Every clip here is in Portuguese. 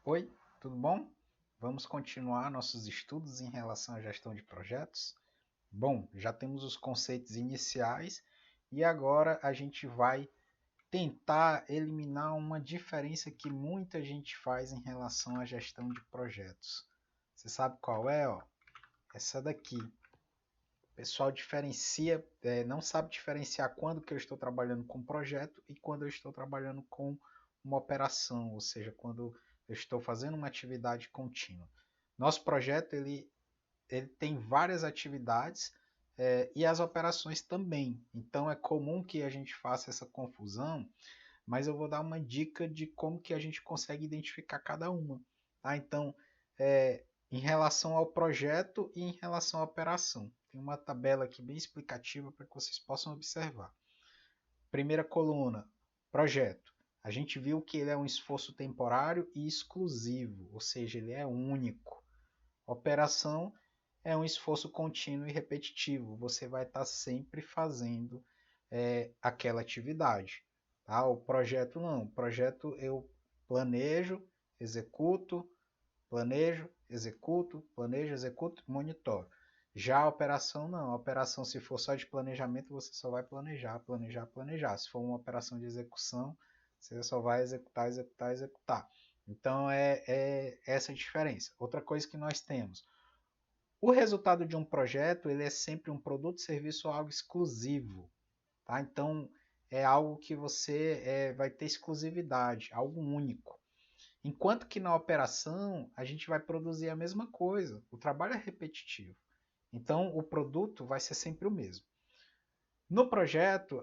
Oi, tudo bom? Vamos continuar nossos estudos em relação à gestão de projetos? Bom, já temos os conceitos iniciais e agora a gente vai tentar eliminar uma diferença que muita gente faz em relação à gestão de projetos. Você sabe qual é? Ó? Essa daqui. O pessoal diferencia, não sabe diferenciar quando que eu estou trabalhando com um projeto e quando eu estou trabalhando com uma operação, ou seja, quando eu estou fazendo uma atividade contínua. Nosso projeto ele tem várias atividades e as operações também. Então é comum que a gente faça essa confusão, mas eu vou dar uma dica de como que a gente consegue identificar cada uma. Tá? Então, em relação ao projeto e em relação à operação. Tem uma tabela aqui bem explicativa para que vocês possam observar. Primeira coluna, projeto. A gente viu que ele é um esforço temporário e exclusivo, ou seja, ele é único. Operação é um esforço contínuo e repetitivo. Você vai estar sempre fazendo aquela atividade. Tá? O projeto não. O projeto eu planejo, executo, planejo, executo, monitoro. Já a operação não. A operação, se for só de planejamento, você só vai planejar, planejar, planejar. Se for uma operação de execução, você só vai executar, executar, executar. Então é essa a diferença. Outra coisa que nós temos. O resultado de um projeto ele é sempre um produto, serviço ou algo exclusivo. Tá? Então é algo que você vai ter exclusividade, algo único. Enquanto que na operação a gente vai produzir a mesma coisa. O trabalho é repetitivo. Então o produto vai ser sempre o mesmo. No projeto,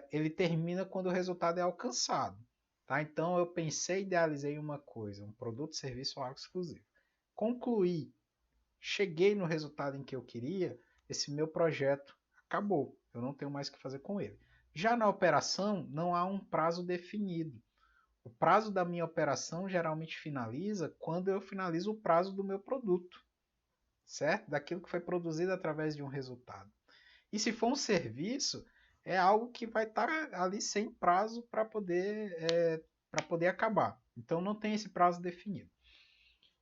ele termina quando o resultado é alcançado. Tá? Então eu pensei e idealizei uma coisa, um produto, serviço ou algo exclusivo. Concluí, cheguei no resultado em que eu queria, esse meu projeto acabou. Eu não tenho mais o que fazer com ele. Já na operação, não há um prazo definido. O prazo da minha operação geralmente finaliza quando eu finalizo o prazo do meu produto, certo? Daquilo que foi produzido através de um resultado. E se for um serviço, é algo que vai estar ali sem prazo para poder acabar. Então não tem esse prazo definido.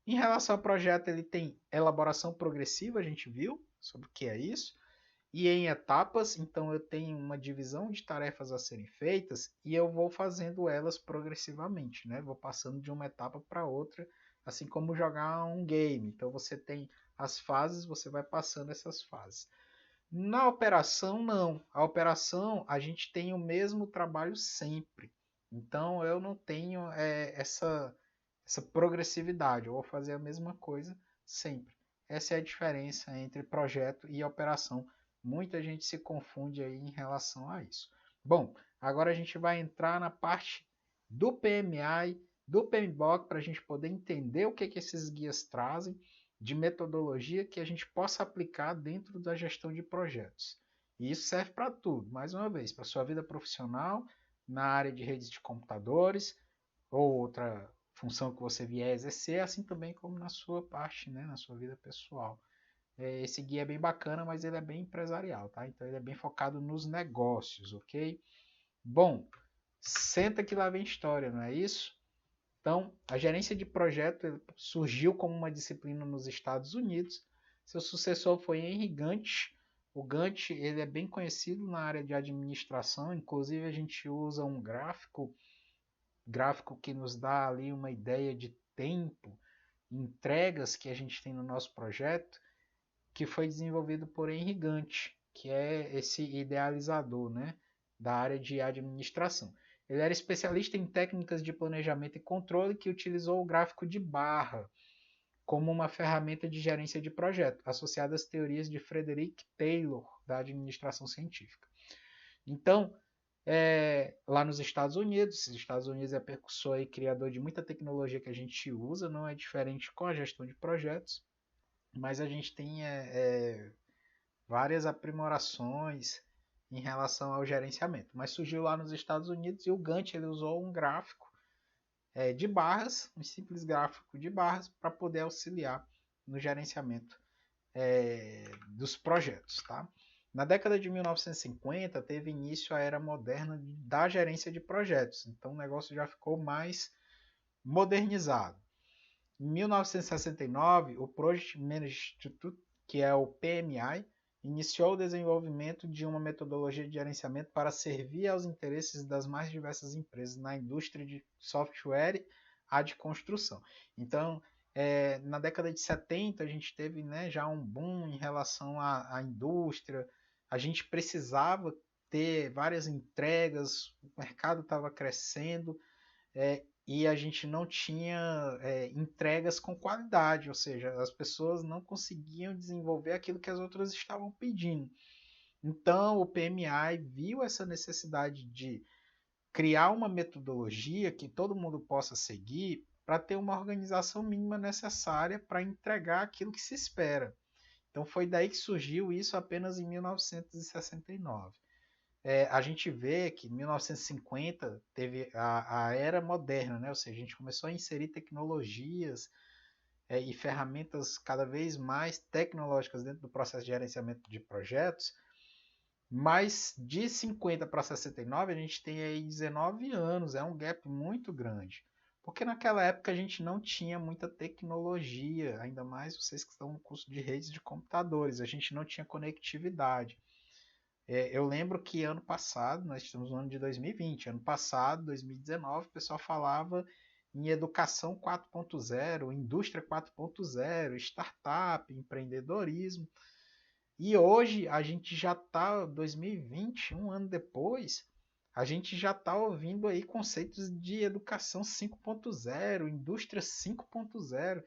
Em relação ao projeto, ele tem elaboração progressiva, a gente viu sobre o que é isso, e em etapas, então eu tenho uma divisão de tarefas a serem feitas e eu vou fazendo elas progressivamente, né? Vou passando de uma etapa para outra, assim como jogar um game. Então você tem as fases, você vai passando essas fases. Na operação, não. A operação, a gente tem o mesmo trabalho sempre. Então eu não tenho essa progressividade. Eu vou fazer a mesma coisa sempre. Essa é a diferença entre projeto e operação. Muita gente se confunde aí em relação a isso. Bom, agora a gente vai entrar na parte do PMI, do PMBOK, para a gente poder entender o que esses guias trazem de metodologia que a gente possa aplicar dentro da gestão de projetos. E isso serve para tudo, mais uma vez, para a sua vida profissional, na área de redes de computadores, ou outra função que você vier a exercer, assim também como na sua parte, né, na sua vida pessoal. Esse guia é bem bacana, mas ele é bem empresarial, tá? Então ele é bem focado nos negócios, ok? Bom, senta que lá vem história, não é isso? Então, a gerência de projeto surgiu como uma disciplina nos Estados Unidos. Seu sucessor foi Henry Gantt. O Gantt ele é bem conhecido na área de administração, inclusive a gente usa um gráfico que nos dá ali uma ideia de tempo, entregas que a gente tem no nosso projeto, que foi desenvolvido por Henry Gantt, que é esse idealizador, né, da área de administração. Ele era especialista em técnicas de planejamento e controle que utilizou o gráfico de barra como uma ferramenta de gerência de projeto, associada às teorias de Frederick Taylor, da administração científica. Então, lá nos Estados Unidos, os Estados Unidos é precursor e criador de muita tecnologia que a gente usa, não é diferente com a gestão de projetos, mas a gente tem várias aprimorações em relação ao gerenciamento. Mas surgiu lá nos Estados Unidos e o Gantt ele usou um gráfico de barras, um simples gráfico de barras, para poder auxiliar no gerenciamento dos projetos. Tá? Na década de 1950, teve início a era moderna da gerência de projetos, então o negócio já ficou mais modernizado. Em 1969, o Project Management Institute, que é o PMI, iniciou o desenvolvimento de uma metodologia de gerenciamento para servir aos interesses das mais diversas empresas na indústria de software e a de construção. Então, na década de 70, a gente teve, né, já um boom em relação à indústria, a gente precisava ter várias entregas, o mercado estava crescendo, e a gente não tinha entregas com qualidade, ou seja, as pessoas não conseguiam desenvolver aquilo que as outras estavam pedindo. Então, o PMI viu essa necessidade de criar uma metodologia que todo mundo possa seguir para ter uma organização mínima necessária para entregar aquilo que se espera. Então, foi daí que surgiu isso apenas em 1969. A gente vê que em 1950 teve a era moderna, né? Ou seja, a gente começou a inserir tecnologias e ferramentas cada vez mais tecnológicas dentro do processo de gerenciamento de projetos, mas de 50 para 69 a gente tem aí 19 anos, é um gap muito grande. Porque naquela época a gente não tinha muita tecnologia, ainda mais vocês que estão no curso de redes de computadores, a gente não tinha conectividade. Eu lembro que ano passado, nós estamos no ano de 2020, ano passado, 2019, o pessoal falava em educação 4.0, indústria 4.0, startup, empreendedorismo. E hoje a gente já está, 2020, um ano depois, a gente já está ouvindo aí conceitos de educação 5.0, indústria 5.0.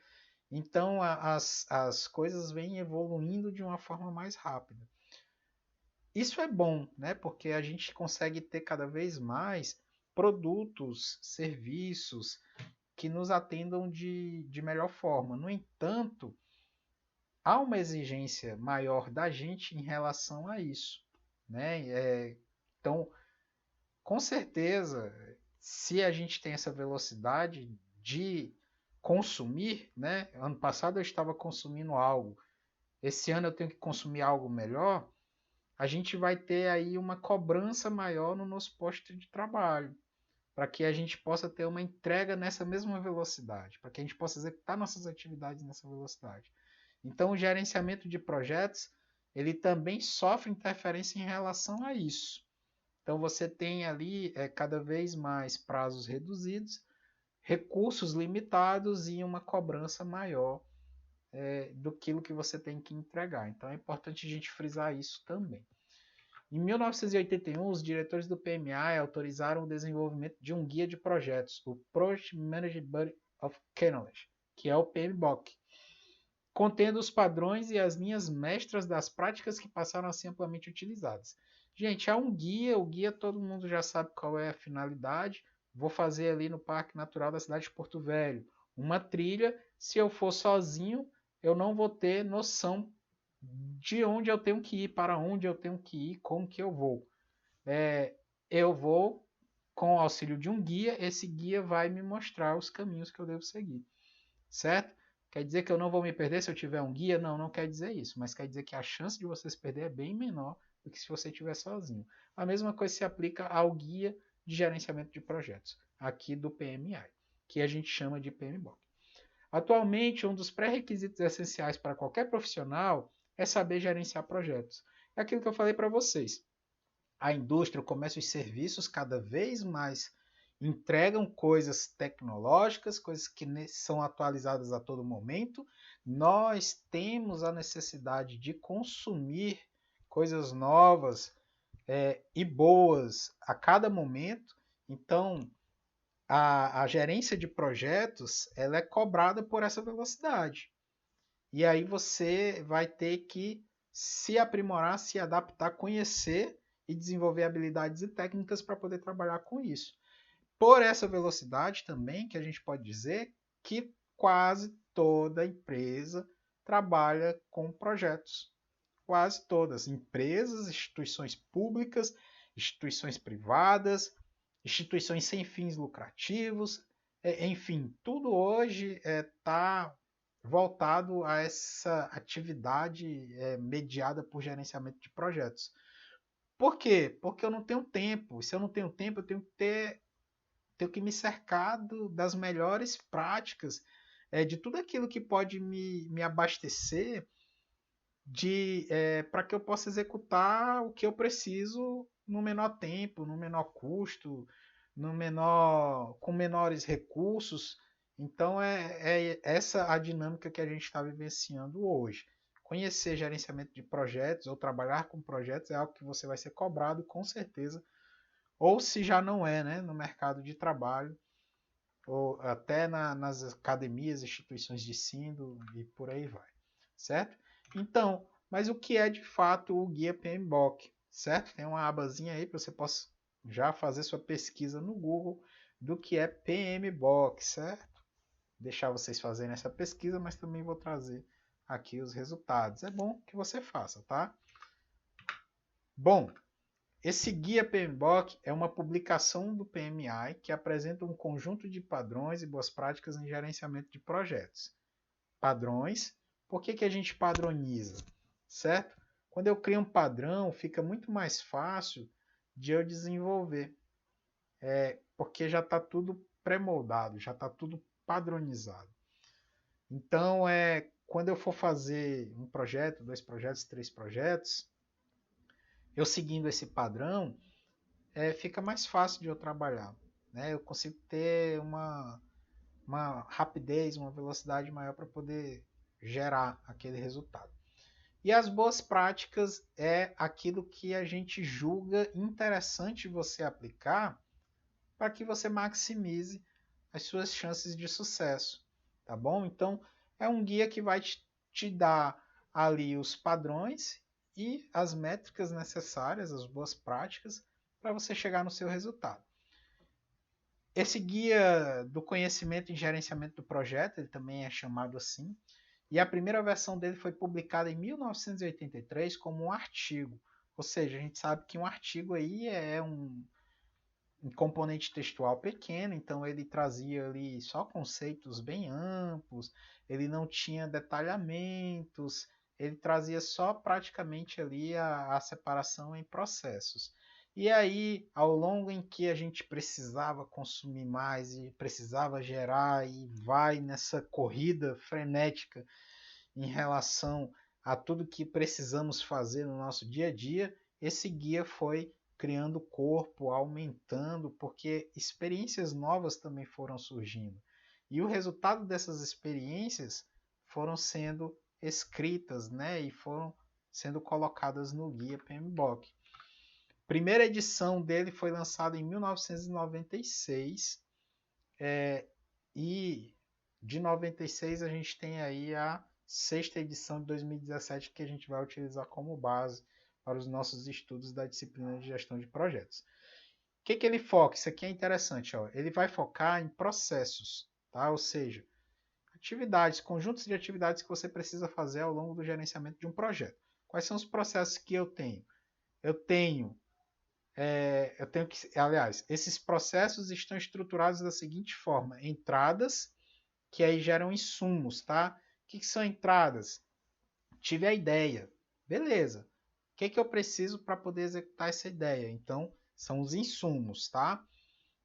Então as coisas vêm evoluindo de uma forma mais rápida. Isso é bom, né? Porque a gente consegue ter cada vez mais produtos, serviços que nos atendam de melhor forma. No entanto, há uma exigência maior da gente em relação a isso, né? Então, com certeza, se a gente tem essa velocidade de consumir, né? Ano passado eu estava consumindo algo, esse ano eu tenho que consumir algo melhor, a gente vai ter aí uma cobrança maior no nosso posto de trabalho, para que a gente possa ter uma entrega nessa mesma velocidade, para que a gente possa executar nossas atividades nessa velocidade. Então, o gerenciamento de projetos, ele também sofre interferência em relação a isso. Então, você tem ali cada vez mais prazos reduzidos, recursos limitados e uma cobrança maior do que você tem que entregar. Então, é importante a gente frisar isso também. Em 1981, os diretores do PMI autorizaram o desenvolvimento de um guia de projetos, o Project Management Body of Knowledge, que é o PMBOK, contendo os padrões e as linhas mestras das práticas que passaram a ser amplamente utilizadas. Gente, há um guia, o guia todo mundo já sabe qual é a finalidade. Vou fazer ali no Parque Natural da cidade de Porto Velho uma trilha. Se eu for sozinho, eu não vou ter noção de onde eu tenho que ir, para onde eu tenho que ir, como que eu vou. Eu vou com o auxílio de um guia, esse guia vai me mostrar os caminhos que eu devo seguir, certo? Quer dizer que eu não vou me perder se eu tiver um guia? Não, não quer dizer isso, mas quer dizer que a chance de você se perder é bem menor do que se você estiver sozinho. A mesma coisa se aplica ao guia de gerenciamento de projetos, aqui do PMI, que a gente chama de PMBOK. Atualmente, um dos pré-requisitos essenciais para qualquer profissional é saber gerenciar projetos. É aquilo que eu falei para vocês. A indústria, o comércio e os serviços cada vez mais entregam coisas tecnológicas, coisas que são atualizadas a todo momento. Nós temos a necessidade de consumir coisas novas e boas a cada momento. Então, a gerência de projetos ela é cobrada por essa velocidade. E aí você vai ter que se aprimorar, se adaptar, conhecer e desenvolver habilidades e técnicas para poder trabalhar com isso. Por essa velocidade também, que a gente pode dizer que quase toda empresa trabalha com projetos. Quase todas. Empresas, instituições públicas, instituições privadas, instituições sem fins lucrativos, enfim, tudo hoje está voltado a essa atividade mediada por gerenciamento de projetos. Por quê? Porque eu não tenho tempo. Se eu não tenho tempo, eu tenho que me cercar das melhores práticas de tudo aquilo que pode me abastecer para que eu possa executar o que eu preciso no menor tempo, no menor custo, com menores recursos. Então é essa a dinâmica que a gente está vivenciando hoje. Conhecer gerenciamento de projetos ou trabalhar com projetos é algo que você vai ser cobrado com certeza, ou se já não é, né, no mercado de trabalho, ou até nas academias, instituições de ensino e por aí vai, certo? Então, mas o que é de fato o guia PMBOK, certo? Tem uma abazinha aí para você possa já fazer sua pesquisa no Google do que é PMBOK, certo? Deixar vocês fazerem essa pesquisa, mas também vou trazer aqui os resultados. É bom que você faça, tá? Bom, esse guia PMBOK é uma publicação do PMI que apresenta um conjunto de padrões e boas práticas em gerenciamento de projetos. Padrões, por que a gente padroniza? Certo? Quando eu crio um padrão, fica muito mais fácil de eu desenvolver, porque já está tudo pré-moldado, já está tudo padronizado. Então, quando eu for fazer um projeto, 2 projetos, 3 projetos, eu seguindo esse padrão, fica mais fácil de eu trabalhar. Né? Eu consigo ter uma rapidez, uma velocidade maior para poder gerar aquele resultado. E as boas práticas é aquilo que a gente julga interessante você aplicar para que você maximize as suas chances de sucesso, tá bom? Então, é um guia que vai te dar ali os padrões e as métricas necessárias, as boas práticas, para você chegar no seu resultado. Esse guia do conhecimento em gerenciamento do projeto, ele também é chamado assim, e a primeira versão dele foi publicada em 1983 como um artigo. Ou seja, a gente sabe que um artigo aí é um componente textual pequeno, então ele trazia ali só conceitos bem amplos, ele não tinha detalhamentos, ele trazia só praticamente ali a separação em processos. E aí, ao longo em que a gente precisava consumir mais e precisava gerar e vai nessa corrida frenética em relação a tudo que precisamos fazer no nosso dia a dia, esse guia foi criando corpo, aumentando, porque experiências novas também foram surgindo. E o resultado dessas experiências foram sendo escritas, né, e foram sendo colocadas no guia PMBOK. Primeira edição dele foi lançada em 1996, e de 96 a gente tem aí a 6ª edição de 2017 que a gente vai utilizar como base para os nossos estudos da disciplina de gestão de projetos. O que ele foca? Isso aqui é interessante. Ó. Ele vai focar em processos, tá? Ou seja, atividades, conjuntos de atividades que você precisa fazer ao longo do gerenciamento de um projeto. Quais são os processos que eu tenho? Eu tenho que, aliás, esses processos estão estruturados da seguinte forma: entradas, que aí geram insumos, tá? O que são entradas? Tive a ideia, beleza. O que eu preciso para poder executar essa ideia? Então, são os insumos, tá?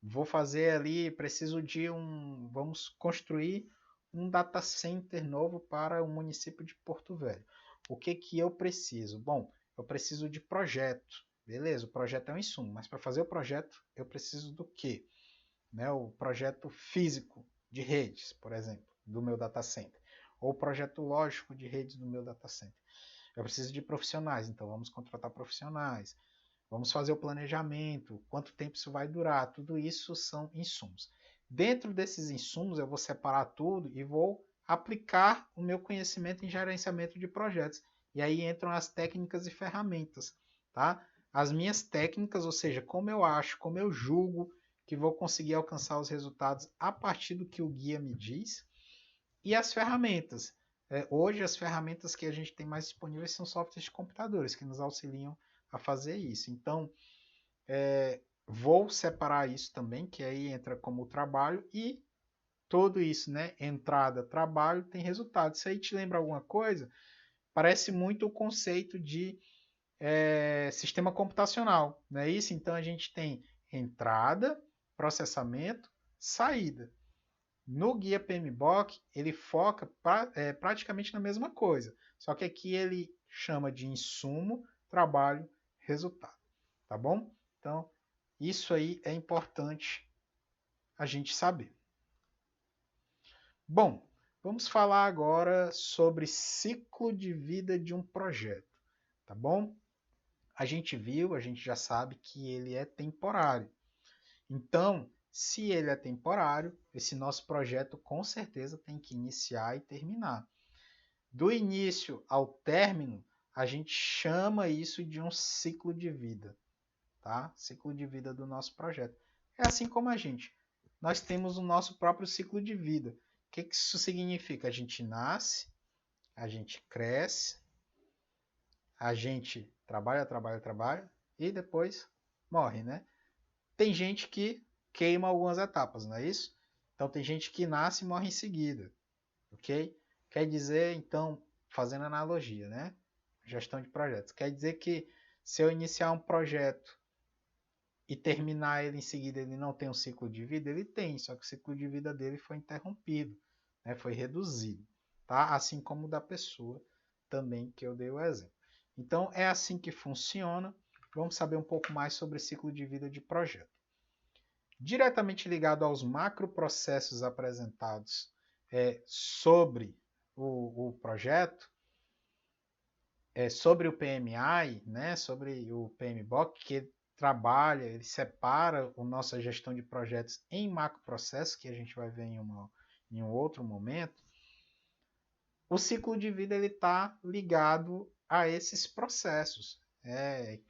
Vou fazer ali, preciso de vamos construir um data center novo para o município de Porto Velho. O que eu preciso? Bom, eu preciso de projeto. Beleza, o projeto é um insumo, mas para fazer o projeto eu preciso do quê? Né, o projeto físico de redes, por exemplo, do meu data center, ou o projeto lógico de redes do meu data center. Eu preciso de profissionais, então vamos contratar profissionais, vamos fazer o planejamento, quanto tempo isso vai durar, tudo isso são insumos. Dentro desses insumos eu vou separar tudo e vou aplicar o meu conhecimento em gerenciamento de projetos. E aí entram as técnicas e ferramentas, tá? As minhas técnicas, ou seja, como eu acho, como eu julgo que vou conseguir alcançar os resultados a partir do que o guia me diz, e as ferramentas. Hoje as ferramentas que a gente tem mais disponíveis são softwares de computadores que nos auxiliam a fazer isso. Então, vou separar isso também, que aí entra como trabalho, e tudo isso, né? Entrada, trabalho, tem resultado. Isso aí te lembra alguma coisa? Parece muito o conceito de sistema computacional, não é isso? Então a gente tem entrada, processamento, saída. No guia PMBOK, ele foca praticamente na mesma coisa, só que aqui ele chama de insumo, trabalho, resultado, tá bom? Então, isso aí é importante a gente saber. Bom, vamos falar agora sobre ciclo de vida de um projeto, tá bom? A gente já sabe que ele é temporário. Então, se ele é temporário, esse nosso projeto com certeza tem que iniciar e terminar. Do início ao término, a gente chama isso de um ciclo de vida, tá? Ciclo de vida do nosso projeto. É assim como a gente. Nós temos o nosso próprio ciclo de vida. O que isso significa? A gente nasce, a gente cresce, a gente trabalha e depois morre, né? Tem gente que queima algumas etapas, não é isso? Então tem gente que nasce e morre em seguida, ok? Quer dizer, então, fazendo analogia, né? Gestão de projetos. Quer dizer que se eu iniciar um projeto e terminar ele em seguida, ele não tem um ciclo de vida? Ele tem, só que o ciclo de vida dele foi interrompido, né? Foi reduzido, tá? Assim como o da pessoa também que eu dei o exemplo. Então é assim que funciona. Vamos saber um pouco mais sobre o ciclo de vida de projeto. Diretamente ligado aos macroprocessos apresentados sobre o projeto, sobre o PMI, né, sobre o PMBOK, que trabalha, ele separa a nossa gestão de projetos em macroprocessos, que a gente vai ver em um outro momento. O ciclo de vida está ligado a esses processos.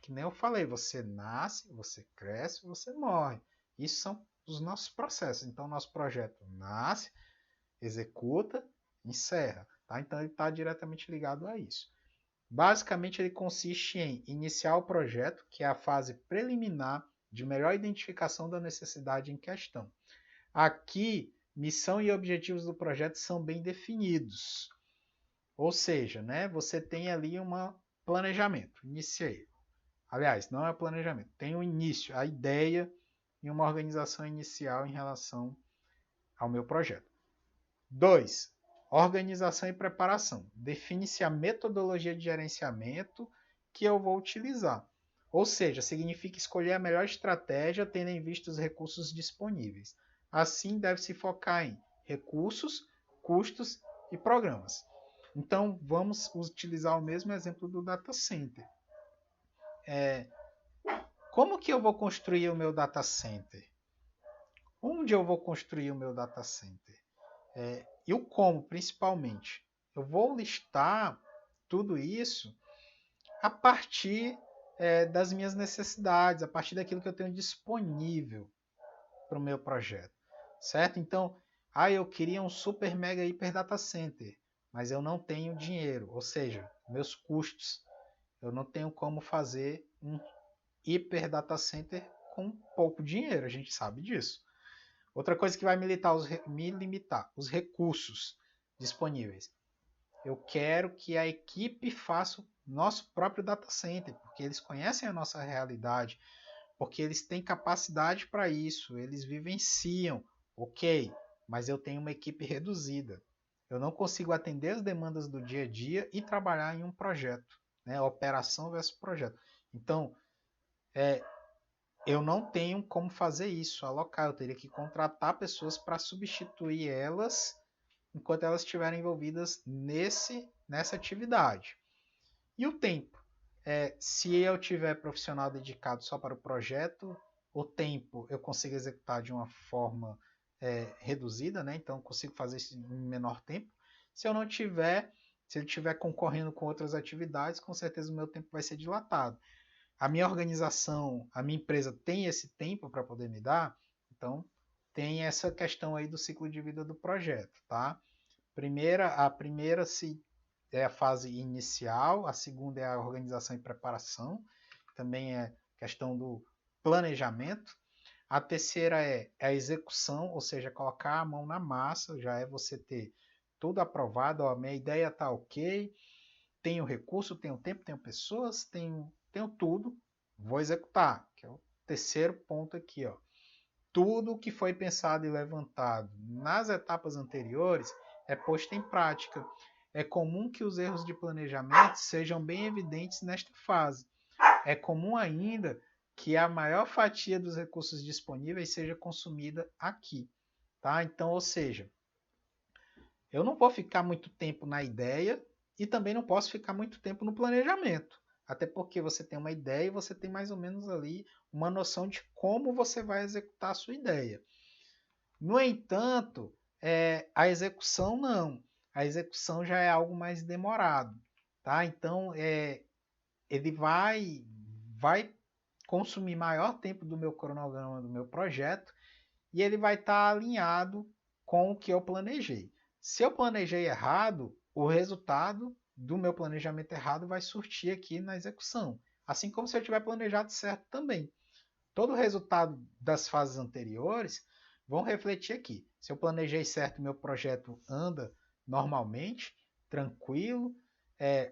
Que nem eu falei, você nasce, você cresce, você morre. Isso são os nossos processos. Então, nosso projeto nasce, executa, encerra. Tá? Então, ele está diretamente ligado a isso. Basicamente, ele consiste em iniciar o projeto, que é a fase preliminar de melhor identificação da necessidade em questão. Aqui, missão e objetivos do projeto são bem definidos. Ou seja, né, você tem ali um planejamento, iniciei. Aliás, não é planejamento, tem o início, a ideia e uma organização inicial em relação ao meu projeto. 2. Organização e preparação. Define-se a metodologia de gerenciamento que eu vou utilizar. Ou seja, significa escolher a melhor estratégia tendo em vista os recursos disponíveis. Assim, deve-se focar em recursos, custos e programas. Então, vamos utilizar o mesmo exemplo do data center. Como que eu vou construir o meu data center? Onde eu vou construir o meu data center? E o como, principalmente. Eu vou listar tudo isso a partir das minhas necessidades, a partir daquilo que eu tenho disponível para o meu projeto, certo? Então, eu queria um super mega hiper data center, mas eu não tenho dinheiro, ou seja, meus custos. Eu não tenho como fazer um hiper data center com pouco dinheiro, a gente sabe disso. Outra coisa que vai me limitar, os recursos disponíveis. Eu quero que a equipe faça o nosso próprio data center, porque eles conhecem a nossa realidade, porque eles têm capacidade para isso, eles vivenciam, ok, mas eu tenho uma equipe reduzida. Eu não consigo atender as demandas do dia a dia e trabalhar em um projeto, né? Operação versus projeto. Então, eu não tenho como fazer isso, alocar. Eu teria que contratar pessoas para substituir elas enquanto elas estiverem envolvidas nessa atividade. E o tempo? Se eu tiver profissional dedicado só para o projeto, o tempo eu consigo executar de uma forma reduzida, né? Então eu consigo fazer isso em menor tempo. Se eu não tiver, se ele estiver concorrendo com outras atividades, com certeza o meu tempo vai ser dilatado. A minha organização, a minha empresa tem esse tempo para poder me dar, então tem essa questão aí do ciclo de vida do projeto, tá? A primeira é a fase inicial, a segunda é a organização e preparação, também é questão do planejamento. A terceira é a execução, ou seja, colocar a mão na massa, já é você ter tudo aprovado, ó, minha ideia está ok, tenho recurso, tenho tempo, tenho pessoas, tenho tudo, vou executar, que é o terceiro ponto aqui, ó. tudo que foi pensado e levantado nas etapas anteriores é posto em prática. É comum que os erros de planejamento sejam bem evidentes nesta fase. É comum ainda que a maior fatia dos recursos disponíveis seja consumida aqui. Tá? Então, ou seja, eu não vou ficar muito tempo na ideia e também não posso ficar muito tempo no planejamento. Até porque você tem uma ideia e você tem mais ou menos ali uma noção de como você vai executar a sua ideia. No entanto, a execução não. A execução já é algo mais demorado. Tá? Então, ele vai consumir maior tempo do meu cronograma, do meu projeto, e ele vai estar alinhado com o que eu planejei. Se eu planejei errado, o resultado do meu planejamento errado vai surtir aqui na execução. Assim como se eu tiver planejado certo também. Todo o resultado das fases anteriores vão refletir aqui. Se eu planejei certo, meu projeto anda normalmente, tranquilo,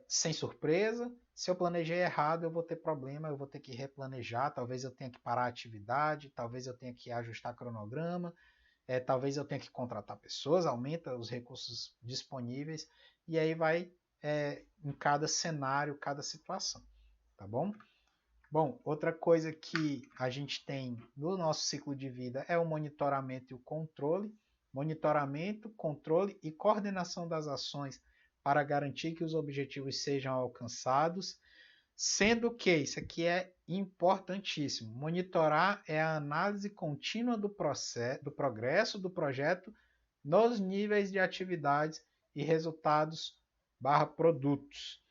sem surpresa. Se eu planejei errado, eu vou ter problema, eu vou ter que replanejar, talvez eu tenha que parar a atividade, talvez eu tenha que ajustar cronograma, talvez eu tenha que contratar pessoas, aumenta os recursos disponíveis, e aí vai em cada cenário, cada situação, tá bom? Bom, outra coisa que a gente tem no nosso ciclo de vida é o monitoramento e o controle. Monitoramento, controle e coordenação das ações para garantir que os objetivos sejam alcançados, sendo que isso aqui é importantíssimo. Monitorar é a análise contínua do progresso do projeto nos níveis de atividades e resultados/produtos.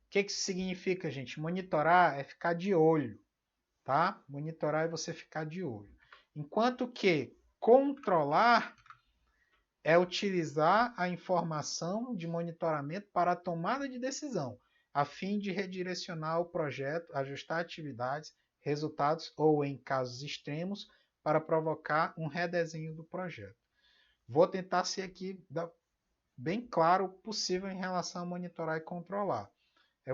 O que isso significa, gente? Monitorar é ficar de olho, tá? Monitorar é você ficar de olho. Enquanto que controlar é utilizar a informação de monitoramento para a tomada de decisão, a fim de redirecionar o projeto, ajustar atividades, resultados ou, em casos extremos, para provocar um redesenho do projeto. Vou tentar ser aqui bem claro possível em relação a monitorar e controlar.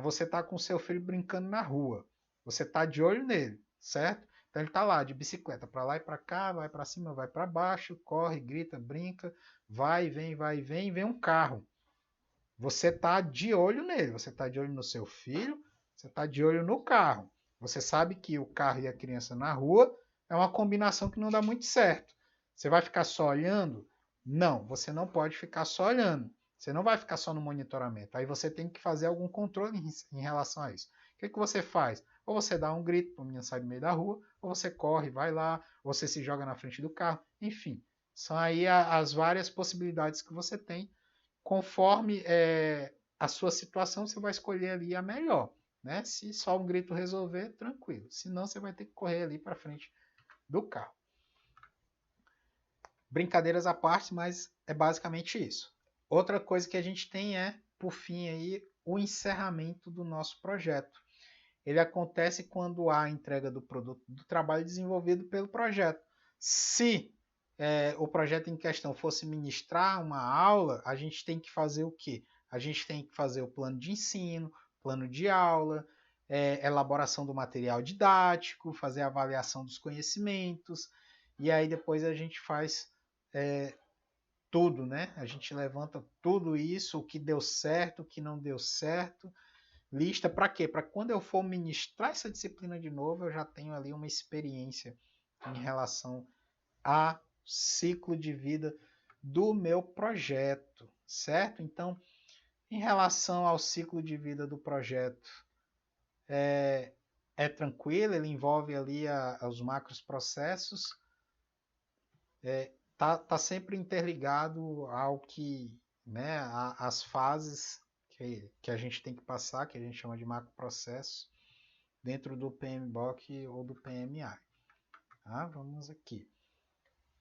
Você estar com seu filho brincando na rua. Você está de olho nele, certo? Então ele está lá de bicicleta, para lá e para cá, vai para cima, vai para baixo, corre, grita, brinca, vai e vem um carro. Você está de olho nele, você está de olho no seu filho, você está de olho no carro. Você sabe que o carro e a criança na rua é uma combinação que não dá muito certo. Você vai ficar só olhando? Não, você não pode ficar só olhando. Você não vai ficar só no monitoramento. Aí você tem que fazer algum controle em relação a isso. O que você faz? Ou você dá um grito para o menino sair do meio da rua, ou você corre, vai lá, ou você se joga na frente do carro. Enfim, são aí as várias possibilidades que você tem. Conforme a sua situação, você vai escolher ali a melhor. Né? Se só um grito resolver, tranquilo. Senão, você vai ter que correr ali para frente do carro. Brincadeiras à parte, mas é basicamente isso. Outra coisa que a gente tem por fim, aí, o encerramento do nosso projeto. Ele acontece quando há a entrega do produto do trabalho desenvolvido pelo projeto. Se o projeto em questão fosse ministrar uma aula, a gente tem que fazer o quê? A gente tem que fazer o plano de ensino, plano de aula, elaboração do material didático, fazer a avaliação dos conhecimentos, e aí depois a gente faz tudo, né? A gente levanta tudo isso, o que deu certo, o que não deu certo, lista para quê? Para quando eu for ministrar essa disciplina de novo, eu já tenho ali uma experiência em relação a ciclo de vida do meu projeto, certo? Então, em relação ao ciclo de vida do projeto, é tranquilo, ele envolve ali os macros processos, tá sempre interligado ao que, né, as fases que a gente tem que passar, que a gente chama de macro processo, dentro do PMBOK ou do PMI. Tá? Vamos aqui.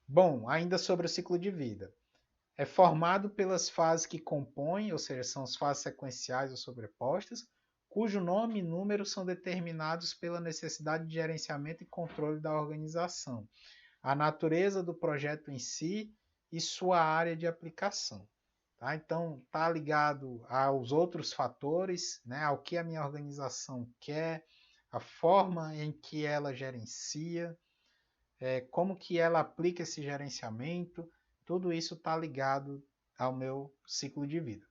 Bom, ainda sobre o ciclo de vida. É formado pelas fases que compõem, ou seja, são as fases sequenciais ou sobrepostas, cujo nome e número são determinados pela necessidade de gerenciamento e controle da organização, a natureza do projeto em si e sua área de aplicação. Tá? Então, está ligado aos outros fatores, né, ao que a minha organização quer, a forma em que ela gerencia, como que ela aplica esse gerenciamento, tudo isso está ligado ao meu ciclo de vida.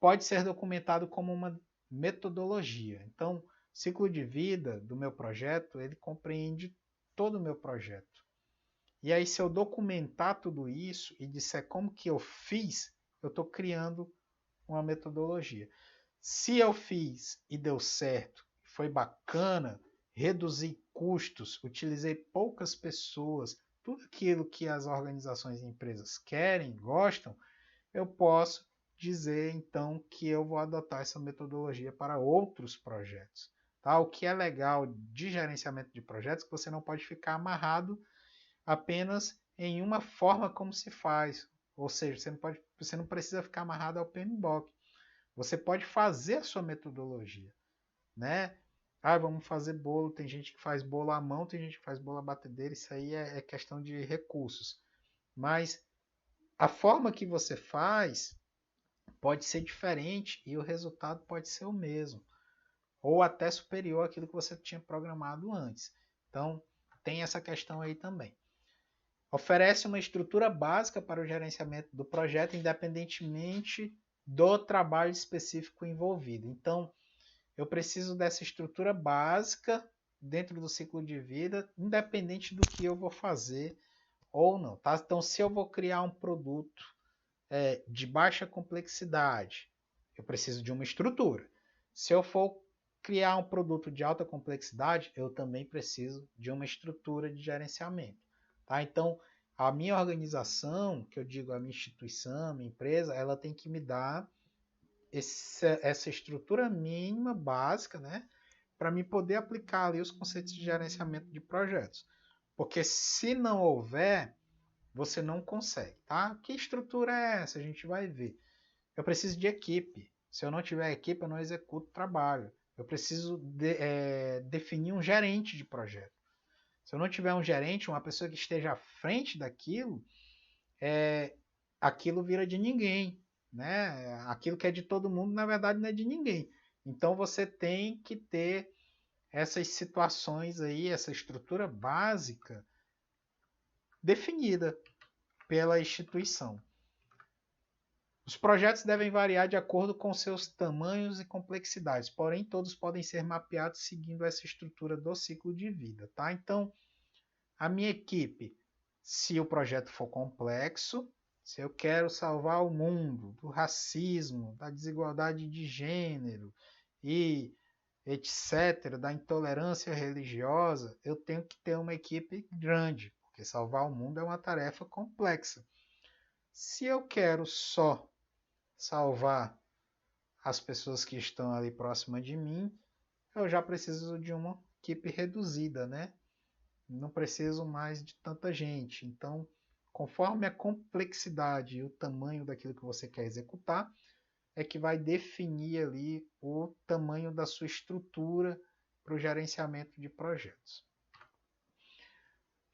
Pode ser documentado como uma metodologia. Então, ciclo de vida do meu projeto, ele compreende todo o meu projeto. E aí, se eu documentar tudo isso e disser como que eu fiz, eu estou criando uma metodologia. Se eu fiz e deu certo, foi bacana, reduzi custos, utilizei poucas pessoas, tudo aquilo que as organizações e empresas querem, gostam, eu posso dizer então que eu vou adotar essa metodologia para outros projetos. Tá? O que é legal de gerenciamento de projetos é que você não pode ficar amarrado apenas em uma forma como se faz. Ou seja, você não precisa ficar amarrado ao PMBOK. Você pode fazer a sua metodologia, né? Vamos fazer bolo. Tem gente que faz bolo à mão, tem gente que faz bolo à batedeira. Isso aí é questão de recursos. Mas a forma que você faz pode ser diferente e o resultado pode ser o mesmo, ou até superior àquilo que você tinha programado antes. Então, tem essa questão aí também. Oferece uma estrutura básica para o gerenciamento do projeto, independentemente do trabalho específico envolvido. Então, eu preciso dessa estrutura básica dentro do ciclo de vida, independente do que eu vou fazer ou não. Tá? Então, se eu vou criar um produto de baixa complexidade, eu preciso de uma estrutura. Se eu for criar um produto de alta complexidade, eu também preciso de uma estrutura de gerenciamento. Tá? Então, a minha organização, que eu digo a minha instituição, a minha empresa, ela tem que me dar essa estrutura mínima, básica, né? Para mim poder aplicar ali os conceitos de gerenciamento de projetos. Porque se não houver, você não consegue, tá? Que estrutura é essa? A gente vai ver. Eu preciso de equipe. Se eu não tiver equipe, eu não executo trabalho. Eu preciso definir um gerente de projeto. Se eu não tiver um gerente, uma pessoa que esteja à frente daquilo, aquilo vira de ninguém, né? Aquilo que é de todo mundo, na verdade, não é de ninguém. Então você tem que ter essas situações aí, essa estrutura básica definida pela instituição. Os projetos devem variar de acordo com seus tamanhos e complexidades, porém todos podem ser mapeados seguindo essa estrutura do ciclo de vida, tá? Então, a minha equipe, se o projeto for complexo, se eu quero salvar o mundo do racismo, da desigualdade de gênero e etc., da intolerância religiosa, eu tenho que ter uma equipe grande, porque salvar o mundo é uma tarefa complexa. Se eu quero só salvar as pessoas que estão ali próximas de mim, eu já preciso de uma equipe reduzida, né? Não preciso mais de tanta gente. Então, conforme a complexidade e o tamanho daquilo que você quer executar, é que vai definir ali o tamanho da sua estrutura para o gerenciamento de projetos.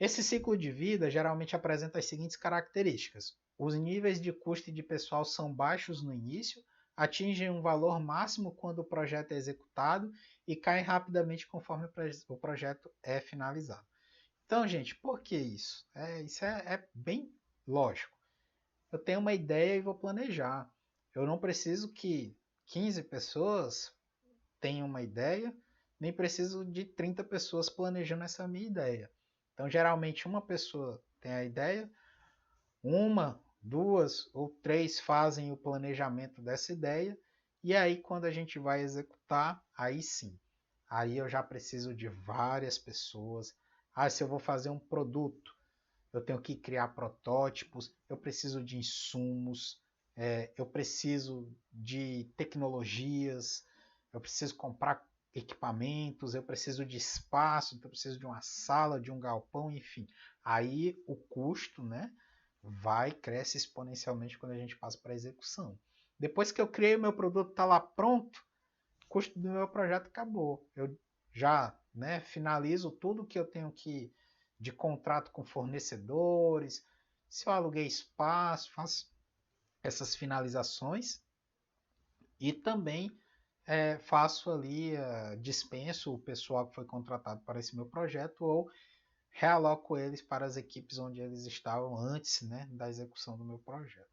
Esse ciclo de vida geralmente apresenta as seguintes características. Os níveis de custo de pessoal são baixos no início, atingem um valor máximo quando o projeto é executado e caem rapidamente conforme o projeto é finalizado. Então, gente, por que isso? Isso é bem lógico. Eu tenho uma ideia e vou planejar. Eu não preciso que 15 pessoas tenham uma ideia, nem preciso de 30 pessoas planejando essa minha ideia. Então, geralmente, uma pessoa tem a ideia, uma, duas ou três fazem o planejamento dessa ideia, e aí, quando a gente vai executar, aí sim. Aí eu já preciso de várias pessoas. Se eu vou fazer um produto, eu tenho que criar protótipos, eu preciso de insumos, eu preciso de tecnologias, eu preciso comprar equipamentos, eu preciso de espaço, eu preciso de uma sala, de um galpão, enfim. Aí o custo, né, cresce exponencialmente quando a gente passa para a execução. Depois que eu criei o meu produto, está lá pronto, o custo do meu projeto acabou. Eu já, né, finalizo tudo que eu tenho que de contrato com fornecedores, se eu aluguei espaço, faço essas finalizações e também faço ali, dispenso o pessoal que foi contratado para esse meu projeto ou realoco eles para as equipes onde eles estavam antes, né, da execução do meu projeto.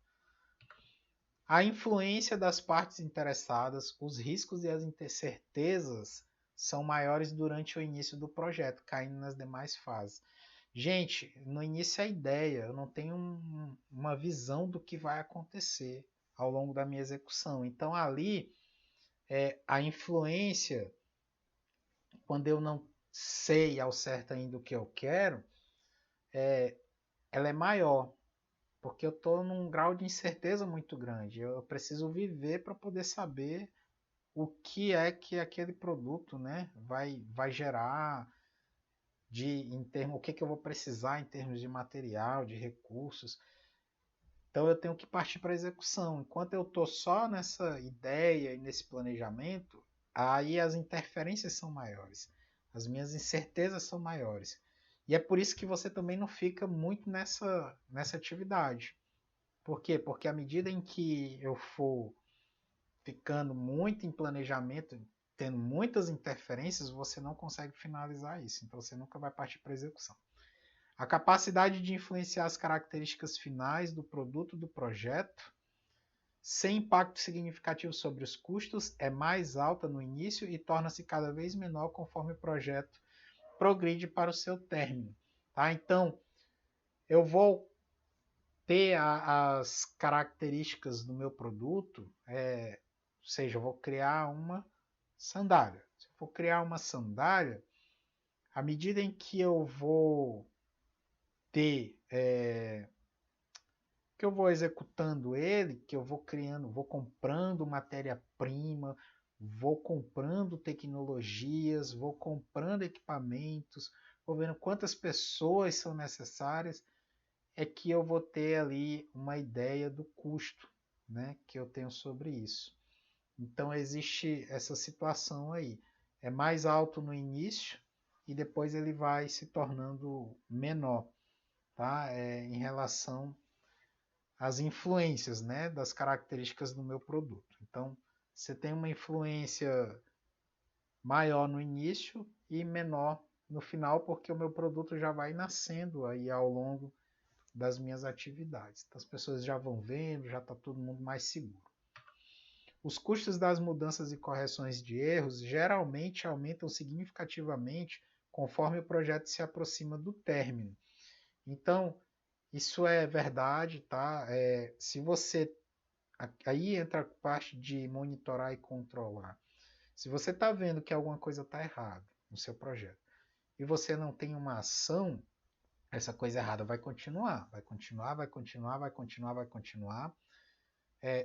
A influência das partes interessadas, os riscos e as incertezas são maiores durante o início do projeto, caindo nas demais fases. Gente, no início é a ideia, eu não tenho uma visão do que vai acontecer ao longo da minha execução. Então ali, a influência, quando eu não sei ao certo ainda o que eu quero, ela é maior, porque eu estou num grau de incerteza muito grande. Eu preciso viver para poder saber o que é que aquele produto, né, vai gerar o que eu vou precisar em termos de material, de recursos. Então eu tenho que partir para a execução. Enquanto eu estou só nessa ideia e nesse planejamento, aí as interferências são maiores, as minhas incertezas são maiores. E é por isso que você também não fica muito nessa atividade. Por quê? Porque à medida em que eu for ficando muito em planejamento, tendo muitas interferências, você não consegue finalizar isso. Então você nunca vai partir para a execução. A capacidade de influenciar as características finais do produto do projeto, sem impacto significativo sobre os custos, é mais alta no início e torna-se cada vez menor conforme o projeto progride para o seu término. Tá? Então, eu vou ter as características do meu produto, ou seja, eu vou criar uma sandália. Se eu for criar uma sandália, à medida em que eu vou ter, que eu vou executando ele, que eu vou criando, vou comprando matéria-prima, vou comprando tecnologias, vou comprando equipamentos, vou vendo quantas pessoas são necessárias, é que eu vou ter ali uma ideia do custo, né, que eu tenho sobre isso. Então existe essa situação aí. É mais alto no início e depois ele vai se tornando menor, tá? Em relação às influências, né, das características do meu produto. Então você tem uma influência maior no início e menor no final, porque o meu produto já vai nascendo aí ao longo das minhas atividades. Então, as pessoas já vão vendo, já está todo mundo mais seguro. Os custos das mudanças e correções de erros geralmente aumentam significativamente conforme o projeto se aproxima do término. Então, isso é verdade, tá? Se você... Aí entra a parte de monitorar e controlar. Se você está vendo que alguma coisa está errada no seu projeto e você não tem uma ação, essa coisa errada vai continuar, vai continuar, vai continuar, vai continuar, vai continuar.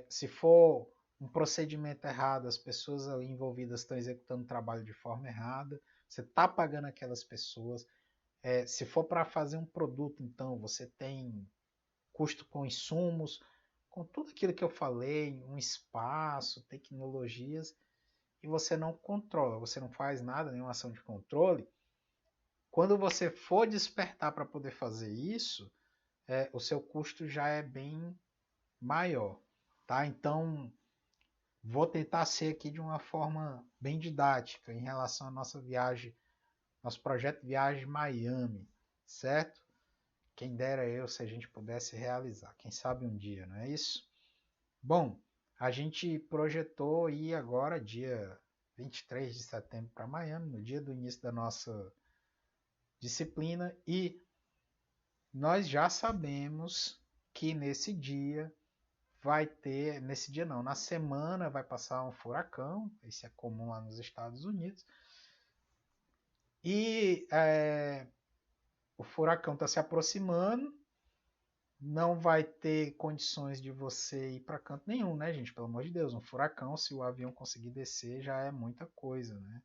Se for um procedimento errado, as pessoas ali envolvidas estão executando o trabalho de forma errada, você está pagando aquelas pessoas. Se for para fazer um produto, então, você tem custo com insumos, com tudo aquilo que eu falei, um espaço, tecnologias, e você não controla, você não faz nada, nenhuma ação de controle. Quando você for despertar para poder fazer isso, o seu custo já é bem maior. Tá? Então, vou tentar ser aqui de uma forma bem didática em relação à nossa viagem, nosso projeto de viagem Miami, certo? Quem dera eu se a gente pudesse realizar, quem sabe um dia, não é isso? Bom, a gente projetou ir agora, dia 23 de setembro, para Miami, no dia do início da nossa disciplina, e nós já sabemos que nesse dia vai ter, nesse dia não, na semana vai passar um furacão, isso é comum lá nos Estados Unidos, e o furacão está se aproximando, não vai ter condições de você ir para canto nenhum, né, gente? Pelo amor de Deus, um furacão, se o avião conseguir descer, já é muita coisa, né?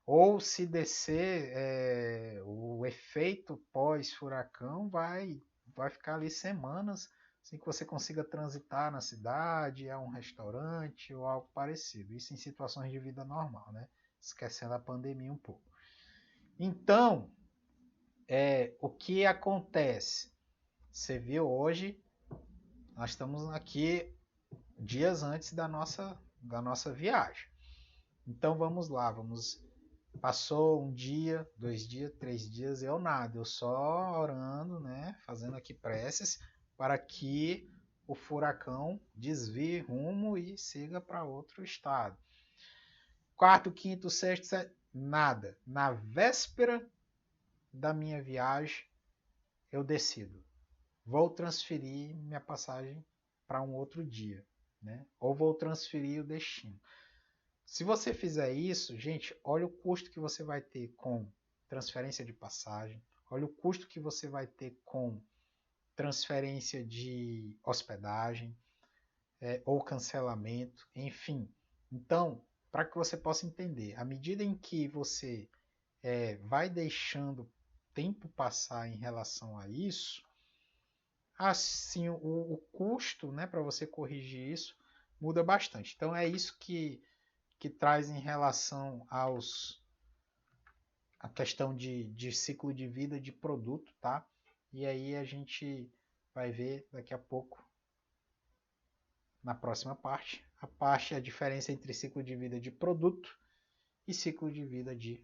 Ou se descer, o efeito pós-furacão vai ficar ali semanas sem que você consiga transitar na cidade, a um restaurante ou algo parecido. Isso em situações de vida normal, né? Esquecendo a pandemia um pouco. Então, o que acontece? Você viu hoje, nós estamos aqui dias antes da nossa viagem. Então vamos lá, vamos Passou um dia, 2 dias, 3 dias, eu nada, eu só orando, né, fazendo aqui preces para que o furacão desvie rumo e siga para outro estado. Quarto, quinto, sexto, sétimo, nada. Na véspera da minha viagem, eu decido. Vou transferir minha passagem para um outro dia, né? Ou vou transferir o destino. Se você fizer isso, gente, olha o custo que você vai ter com transferência de passagem, olha o custo que você vai ter com transferência de hospedagem, ou cancelamento, enfim. Então, para que você possa entender, à medida em que você vai deixando tempo passar em relação a isso, assim o custo, né, para você corrigir isso muda bastante. Então é isso que traz em relação a questão de ciclo de vida de produto, tá? E aí a gente vai ver daqui a pouco na próxima parte a diferença entre ciclo de vida de produto e ciclo de vida de